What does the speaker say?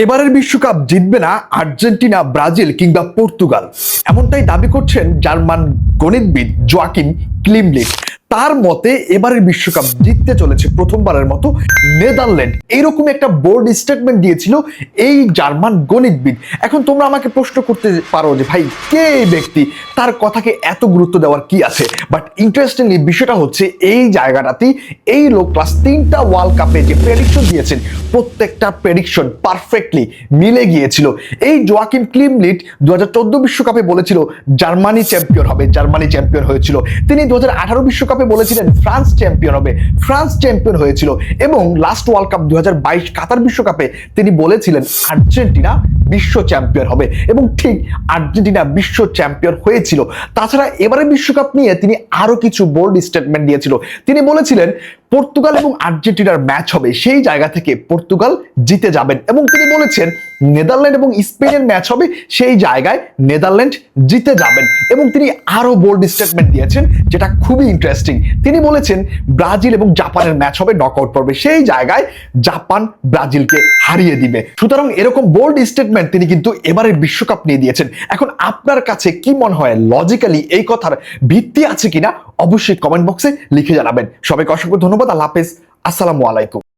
এবারের বিশ্বকাপ জিতবে না আর্জেন্টিনা, ব্রাজিল কিংবা পর্তুগাল, এমনটাই দাবি করছেন জার্মান গণিতবিদ জোয়াকিম ক্লিমলিট। তার মতে এবারের বিশ্বকাপ জিততে চলেছে প্রথমবারের মতো নেদারল্যান্ড। এইরকম একটা বোল্ড স্টেটমেন্ট দিয়েছিল এই জার্মান গণিতবিদ। এখন তোমরা আমাকে প্রশ্ন করতে পারো যে ভাই কে এই ব্যক্তি, তার কথাকে এত গুরুত্ব দেওয়ার কি আছে? বাট ইন্টারেস্টিংলি বিষয়টা হচ্ছে এই জায়গাটাতেই এই লোক ক্লাস 3টা ওয়ার্ল্ড কাপে যে প্রেডিকশন দিয়েছেন প্রত্যেকটা প্রেডিকশন পারফেক্টলি মিলে গিয়েছিল। এই জোয়াকিম ক্লিমলিট 2014 বিশ্বকাপে বলেছিল জার্মানি চ্যাম্পিয়ন হবে, জার্মানি চ্যাম্পিয়ন হয়েছিল। তিনি 2018 বিশ্বকাপে বলেছিলেন ফ্রান্স চ্যাম্পিয়ন হবে, ফ্রান্স চ্যাম্পিয়ন হয়েছিল। এবং লাস্ট ওয়ার্ল্ড কাপ 2022 কাতার বিশ্বকাপে তিনি বলেছিলেন আর্জেন্টিনা বিশ্ব চ্যাম্পিয়ন হবে, এবং ঠিক আর্জেন্টিনা বিশ্ব চ্যাম্পিয়ন হয়েছিল। তাছাড়া এবারে বিশ্বকাপ নিয়ে তিনি আরো কিছু বোল্ড স্টেটমেন্ট দিয়েছিল। তিনি বলেছিলেন পর্তুগাল এবং আর্জেন্টিনার ম্যাচ হবে, সেই জায়গা থেকে পর্তুগাল জিতে যাবেন। এবং তিনি বলেছেন নেদারল্যান্ড এবং স্পেনের ম্যাচ হবে, সেই জায়গায় নেদারল্যান্ড জিতে যাবেন। এবং তিনি আরো বোল্ড স্টেটমেন্ট দিয়েছেন যেটা খুবই ইন্টারেস্টিং। তিনি বলেছেন ব্রাজিল এবং জাপানের ম্যাচ হবে নকআউট পর্বে, সেই জায়গায় জাপান ব্রাজিলকে হারিয়ে দিবে। সুতরাং এরকম বোল্ড স্টেটমেন্ট তিনি কিন্তু এবারের বিশ্বকাপ নিয়ে দিয়েছেন। এখন আপনার কাছে কি মনে হয়, লজিক্যালি এই কথার ভিত্তি আছে কিনা অবশ্যই কমেন্ট বক্সে লিখে জানাবেন। সবাইকে অসংখ্য ধন্যবাদ। আল্লাহ হাফেজ, আসসালামু আলাইকুম।